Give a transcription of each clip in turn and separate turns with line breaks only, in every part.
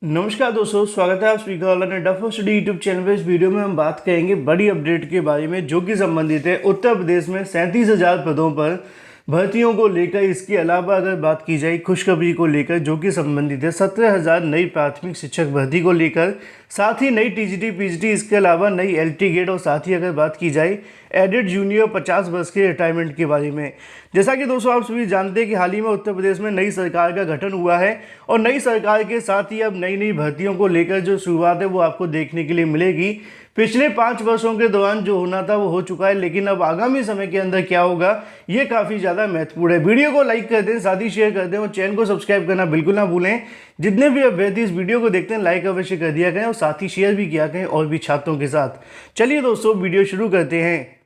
नमस्कार दोस्तों, स्वागत है आप सभी का अड्डा फॉर स्टडी यूट्यूब चैनल पे। इस वीडियो में हम बात करेंगे बड़ी अपडेट के बारे में जो कि संबंधित है उत्तर प्रदेश में 37,000 पदों पर भर्तियों को लेकर। इसके अलावा अगर बात की जाए खुशखबरी को लेकर जो कि संबंधित है 17,000 नई प्राथमिक शिक्षक भर्ती को लेकर, साथ ही नई टीजीटी पीजीटी, इसके अलावा नई एलटी गेट और साथ ही अगर बात की जाए एडेड जूनियर 50 वर्ष के रिटायरमेंट के बारे में। जैसा कि दोस्तों आप सभी जानते हैं कि हाल ही में उत्तर प्रदेश में नई सरकार का गठन हुआ है और नई सरकार के साथ ही अब नई नई भर्तियों को लेकर जो शुरुआत है वो आपको देखने के लिए मिलेगी। पिछले 5 वर्षों के दौरान जो होना था वो हो चुका है, लेकिन अब आगामी समय के अंदर क्या होगा ये काफ़ी ज़्यादा महत्वपूर्ण है। वीडियो को लाइक कर दें, साथ ही शेयर कर दें और चैनल को सब्सक्राइब करना बिल्कुल ना भूलें। जितने भी अभ्यर्थी इस वीडियो को देखते हैं लाइक अवश्य कर दिया करें और साथ ही शेयर भी किया करें और भी छात्रों के साथ। चलिए दोस्तों वीडियो शुरू करते हैं।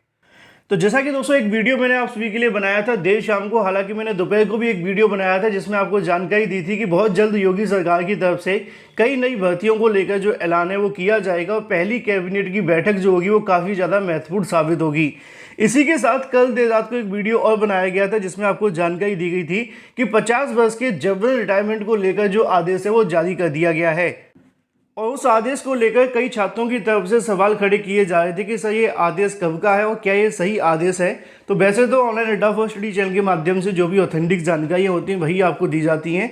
तो जैसा कि दोस्तों एक वीडियो मैंने आप सभी के लिए बनाया था देर शाम को, हालांकि मैंने दोपहर को भी एक वीडियो बनाया था जिसमें आपको जानकारी दी थी कि बहुत जल्द योगी सरकार की तरफ से कई नई भर्तियों को लेकर जो ऐलान है वो किया जाएगा और पहली कैबिनेट की बैठक जो होगी वो काफ़ी ज़्यादा महत्वपूर्ण साबित होगी। इसी के साथ कल देर रात को एक वीडियो और बनाया गया था जिसमें आपको जानकारी दी गई थी कि 50 वर्ष के जबरन रिटायरमेंट को लेकर जो आदेश है वो जारी कर दिया गया है और उस आदेश को लेकर कई छात्रों की तरफ से सवाल खड़े किए जा रहे थे कि सर ये आदेश कब का है और क्या ये सही आदेश है। तो वैसे तो ऑनलाइन अड्डा फॉर स्टडी चैनल के माध्यम से जो भी ऑथेंटिक जानकारियाँ होती हैं वही आपको दी जाती हैं।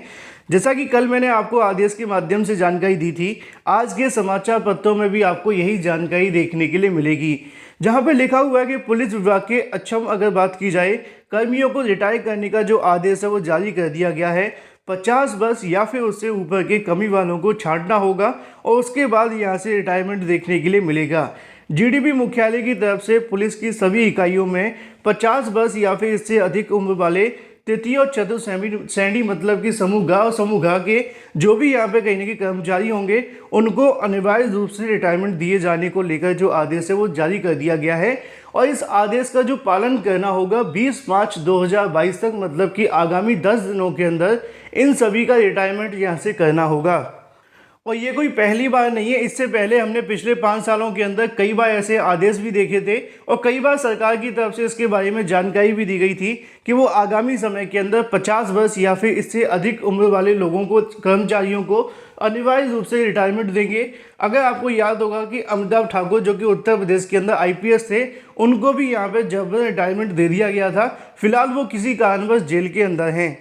जैसा कि कल मैंने आपको आदेश के माध्यम से जानकारी दी थी, आज के समाचार पत्रों में भी आपको यही जानकारी देखने के लिए मिलेगी, जहाँ पर लिखा हुआ है कि पुलिस विभाग के अक्षम अगर बात की जाए कर्मियों को रिटायर करने का जो आदेश है वो जारी कर दिया गया है। 50 वर्ष या फिर उससे ऊपर के कमी वालों को छांटना होगा और उसके बाद यहाँ से रिटायरमेंट देखने के लिए मिलेगा। जीडीपी मुख्यालय की तरफ से पुलिस की सभी इकाइयों में 50 वर्ष या फिर इससे अधिक उम्र वाले तृतीय और चतुर्थ श्रेणी मतलब कि समूह ग और समूह घ के जो भी यहाँ पे कहीं ना कहीं कर्मचारी होंगे उनको अनिवार्य रूप से रिटायरमेंट दिए जाने को लेकर जो आदेश है वो जारी कर दिया गया है और इस आदेश का जो पालन करना होगा 20 मार्च 2022 तक, मतलब कि आगामी 10 दिनों के अंदर इन सभी का रिटायरमेंट यहाँ से करना होगा। और ये कोई पहली बार नहीं है, इससे पहले हमने पिछले 5 सालों के अंदर कई बार ऐसे आदेश भी देखे थे और कई बार सरकार की तरफ से इसके बारे में जानकारी भी दी गई थी कि वो आगामी समय के अंदर 50 वर्ष या फिर इससे अधिक उम्र वाले लोगों को, कर्मचारियों को अनिवार्य रूप से रिटायरमेंट देंगे। अगर आपको याद होगा कि अमिताभ ठाकुर जो कि उत्तर प्रदेश के अंदर आईपीएस थे, उनको भी यहाँ पे जबरन रिटायरमेंट दे दिया गया था। फिलहाल वो किसी कारणवश जेल के अंदर हैं।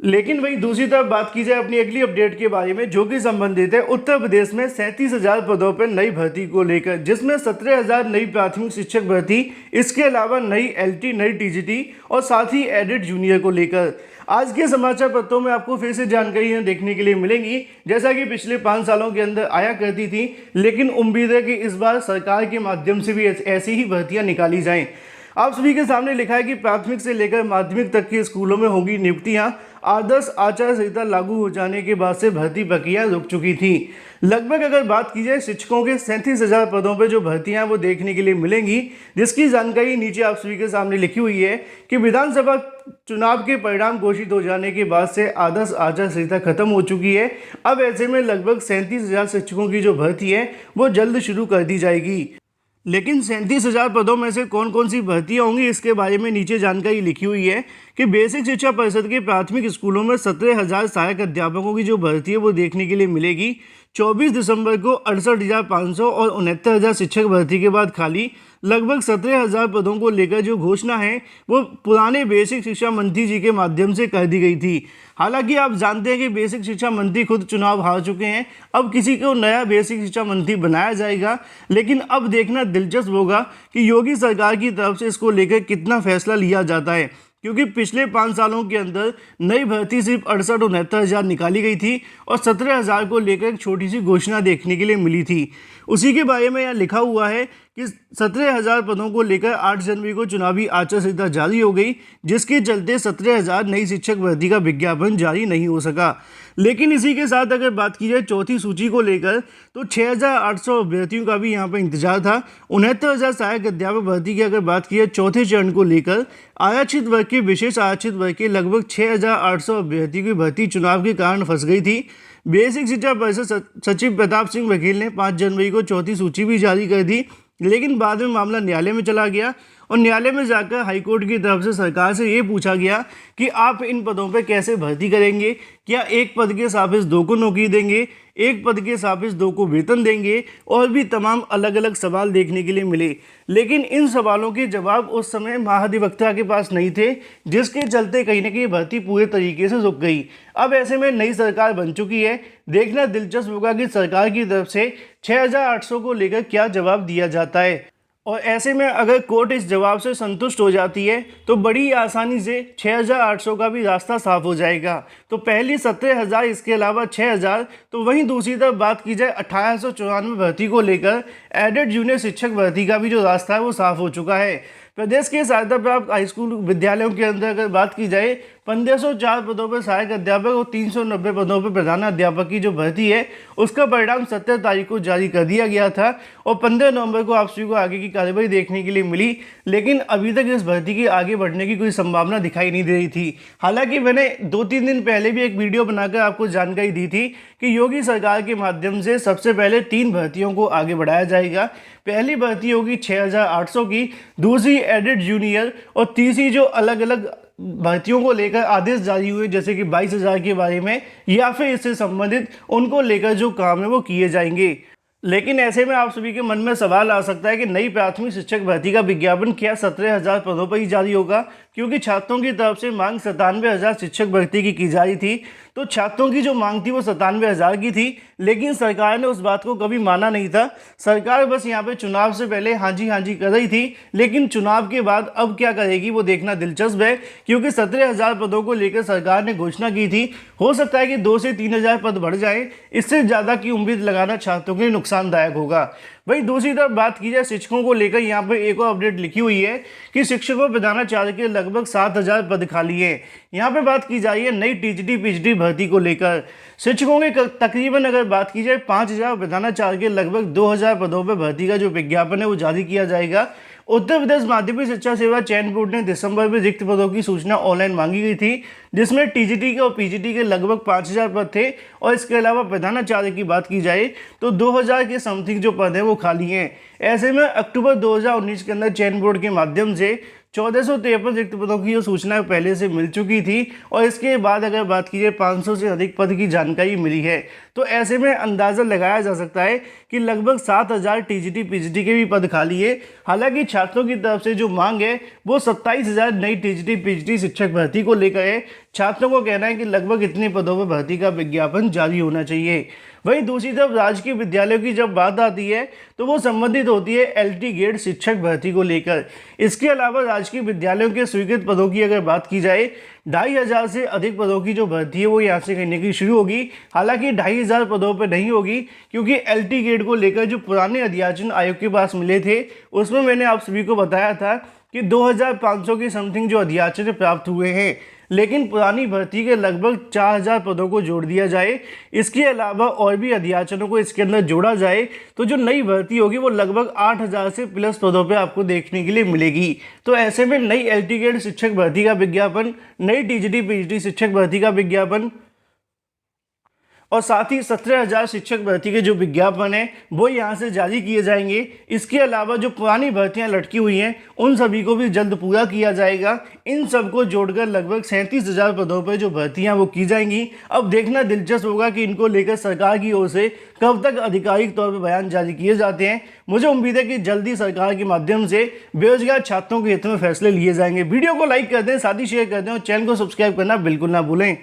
लेकिन वही दूसरी तरफ बात की जाए अपनी अगली अपडेट के बारे में जो कि संबंधित है उत्तर प्रदेश में 37,000 पदों पर नई भर्ती को लेकर, जिसमें 17,000 नई प्राथमिक शिक्षक भर्ती, इसके अलावा नई एलटी, नई टीजीटी और साथ ही एडेड जूनियर को लेकर आज के समाचार पत्रों में आपको फिर से जानकारियां देखने के लिए मिलेंगी, जैसा कि पिछले 5 सालों के अंदर आया करती थी। लेकिन उम्मीद है कि इस बार सरकार के माध्यम से भी ऐसी ही भर्तियां निकाली जाएं। आप सभी के सामने लिखा है कि प्राथमिक से लेकर माध्यमिक तक के स्कूलों में होगी नियुक्तियां। आदर्श आचार संहिता लागू हो जाने के बाद से भर्ती प्रक्रिया रुक चुकी थी। लगभग अगर बात की जाए शिक्षकों के 37,000 पदों पर जो भर्तियां वो देखने के लिए मिलेंगी, जिसकी जानकारी नीचे आप सभी के सामने लिखी हुई है कि विधानसभा चुनाव के परिणाम घोषित हो जाने के बाद से आदर्श आचार संहिता खत्म हो चुकी है। अब ऐसे में लगभग 37,000 शिक्षकों की जो भर्ती है वो जल्द शुरू कर दी जाएगी। लेकिन 37,000 पदों में से कौन कौन सी भर्तियां होंगी इसके बारे में नीचे जानकारी लिखी हुई है कि बेसिक शिक्षा परिषद के प्राथमिक स्कूलों में 17,000 सहायक अध्यापकों की जो भर्ती है वो देखने के लिए मिलेगी। 24 दिसंबर को 68,500 और 69,000 शिक्षक भर्ती के बाद खाली लगभग 17,000 पदों को लेकर जो घोषणा है वो पुराने बेसिक शिक्षा मंत्री जी के माध्यम से कर दी गई थी। हालांकि आप जानते हैं कि बेसिक शिक्षा मंत्री खुद चुनाव हार चुके हैं, अब किसी को नया बेसिक शिक्षा मंत्री बनाया जाएगा। लेकिन अब देखना दिलचस्प होगा कि योगी सरकार की तरफ से इसको लेकर कितना फैसला लिया जाता है, क्योंकि पिछले 5 सालों के अंदर नई भर्ती सिर्फ 68-69,000 निकाली गई थी और 17,000 को लेकर एक छोटी सी घोषणा देखने के लिए मिली थी। उसी के बारे में यहाँ लिखा हुआ है कि 17,000 पदों को लेकर 8 जनवरी को चुनावी आचार संहिता जारी हो गई, जिसके चलते 17,000 नई शिक्षक भर्ती का विज्ञापन जारी नहीं हो सका। लेकिन इसी के साथ अगर बात की जाए चौथी सूची को लेकर तो 6,800 अभ्यर्थियों का भी यहाँ पर इंतजार था। 69,000 सहायक अध्यापक भर्ती की अगर बात की जाए चौथे चरण को लेकर, आरक्षित वर्ग के, विशेष आरक्षित वर्ग के लगभग 6,800 अभ्यर्थियों की भर्ती चुनाव के कारण फंस गई थी। बेसिक शिक्षा परिषद सचिव प्रताप सिंह वकील ने 5 जनवरी को चौथी सूची भी जारी कर दी, लेकिन बाद में मामला न्यायालय में चला गया और न्यायालय में जाकर हाईकोर्ट की तरफ से सरकार से ये पूछा गया कि आप इन पदों पर कैसे भर्ती करेंगे, क्या एक पद के सापेक्ष 2 को नौकरी देंगे, एक पद के सापेक्ष 2 को वेतन देंगे, और भी तमाम अलग अलग सवाल देखने के लिए मिले। लेकिन इन सवालों के जवाब उस समय महाधिवक्ता के पास नहीं थे, जिसके चलते कहीं ना कहीं भर्ती पूरे तरीके से रुक गई। अब ऐसे में नई सरकार बन चुकी है, देखना दिलचस्प होगा कि सरकार की तरफ से 6800 को लेकर क्या जवाब दिया जाता है। और ऐसे में अगर कोर्ट इस जवाब से संतुष्ट हो जाती है तो बड़ी आसानी से 6800 का भी रास्ता साफ हो जाएगा। तो पहली 17,000, इसके अलावा 6,000। तो वहीं दूसरी तरफ बात की जाए 1894 भर्ती को लेकर एडेड जूनियर शिक्षक भर्ती का भी जो रास्ता है वो साफ हो चुका है। प्रदेश के सहायता प्राप्त हाईस्कूल विद्यालयों के अंदर अगर बात की जाए 1504 पदों पर सहायक अध्यापक और 390 पदों पर प्रधान अध्यापक की जो भर्ती है उसका परिणाम 17 तारीख को जारी कर दिया गया था और 15 नवंबर को आप सभी को आगे की कार्रवाई देखने के लिए मिली। लेकिन अभी तक इस भर्ती के आगे बढ़ने की कोई संभावना दिखाई नहीं दे रही थी। हालांकि मैंने 2-3 दिन पहले भी एक वीडियो बनाकर आपको जानकारी दी थी कि योगी सरकार के माध्यम से सबसे पहले 3 भर्तियों को आगे बढ़ाया जाएगा। पहली भर्ती होगी 6800 की, दूसरी एडेड जूनियर, और तीसरी जो अलग अलग भर्तियों को लेकर आदेश जारी हुए जैसे कि 22,000 के बारे में या फिर इससे संबंधित उनको लेकर जो काम है वो किए जाएंगे। लेकिन ऐसे में आप सभी के मन में सवाल आ सकता है कि नई प्राथमिक शिक्षक भर्ती का विज्ञापन क्या 17,000 पदों पर ही जारी होगा, क्योंकि छात्रों की तरफ से मांग 97,000 शिक्षक भर्ती की जा रही थी। तो छात्रों की जो मांग थी वो 97,000 की थी, लेकिन सरकार ने उस बात को कभी माना नहीं था। सरकार बस यहाँ पे चुनाव से पहले हाँ जी कर रही थी, लेकिन चुनाव के बाद अब क्या करेगी वो देखना दिलचस्प है, क्योंकि 17,000 पदों को लेकर सरकार ने घोषणा की थी। हो सकता है कि 2 से 3,000 पद बढ़ जाएं, इससे ज़्यादा की उम्मीद लगाना छात्रों के लिए नुकसानदायक होगा। वहीं दूसरी तरफ बात की जाए शिक्षकों को लेकर, यहाँ पर एक और अपडेट लिखी हुई है कि शिक्षकों प्रधानाचार्य के लगभग 7,000 पद खाली हैं। यहाँ पे बात की जा रही है नई टीजीटी पीजीटी भर्ती को लेकर। शिक्षकों के तकरीबन अगर बात की जाए 5,000, प्रधानाचार्य के लगभग 2,000 पदों पर भर्ती का जो विज्ञापन है वो जारी किया जाएगा। उत्तर प्रदेश माध्यमिक शिक्षा सेवा चयन बोर्ड ने दिसंबर में रिक्त पदों की सूचना ऑनलाइन मांगी गई थी, जिसमें टीजीटी के और पीजीटी के लगभग 5,000 पद थे, और इसके अलावा प्रधानाचार्य की बात की जाए तो 2,000 के समथिंग जो पद हैं वो खाली हैं। ऐसे में अक्टूबर 2019 के अंदर चयन बोर्ड के माध्यम से 1453 रिक्त पदों की जो सूचना पहले से मिल चुकी थी, और इसके बाद अगर बात की जाए 500 से अधिक पद की जानकारी मिली है। तो ऐसे में अंदाज़ा लगाया जा सकता है कि लगभग 7,000 टीजीटी पीजीटी के भी पद खाली है। हालांकि छात्रों की तरफ से जो मांग है वो 27,000 नई टीजीटी पीजीटी शिक्षक भर्ती को लेकर है। छात्रों को कहना है कि लगभग इतने पदों पर भर्ती का विज्ञापन जारी होना चाहिए। वहीं दूसरी तरफ राजकीय विद्यालयों की जब बात आती है तो वो संबंधित होती है एलटी ग्रेड शिक्षक भर्ती को लेकर। इसके अलावा राजकीय विद्यालयों के स्वीकृत पदों की अगर बात की जाए 2,500 से अधिक पदों की जो भर्ती है वो यहाँ से कहीं की शुरू होगी। हालांकि 2,500 पदों पर नहीं होगी, क्योंकि एलटी ग्रेड को लेकर जो पुराने अध्याचन आयोग के पास मिले थे उसमें मैंने आप सभी को बताया था कि 2,500 की समथिंग जो अध्याचन प्राप्त हुए हैं, लेकिन पुरानी भर्ती के लगभग 4,000 पदों को जोड़ दिया जाए, इसके अलावा और भी अध्याचनों को इसके अंदर जोड़ा जाए तो जो नई भर्ती होगी वो लगभग 8,000 से प्लस पदों पे आपको देखने के लिए मिलेगी। तो ऐसे में नई एलटी ग्रेड शिक्षक भर्ती का विज्ञापन, नई टीजीटी पीजीटी शिक्षक भर्ती का विज्ञापन और साथ ही 17,000 शिक्षक भर्ती के जो विज्ञापन है वो यहाँ से जारी किए जाएंगे। इसके अलावा जो पुरानी भर्तियाँ लटकी हुई हैं उन सभी को भी जल्द पूरा किया जाएगा। इन सबको जोड़कर लगभग 37,000 पदों पर जो भर्तियाँ वो की जाएंगी। अब देखना दिलचस्प होगा कि इनको लेकर सरकार की ओर से कब तक आधिकारिक तौर पर बयान जारी किए जाते हैं। मुझे उम्मीद है कि जल्दी सरकार के माध्यम से बेरोजगार छात्रों के हित में फैसले लिए जाएंगे। वीडियो को लाइक कर दें, साथ ही शेयर कर दें और चैनल को सब्सक्राइब करना बिल्कुल ना भूलें।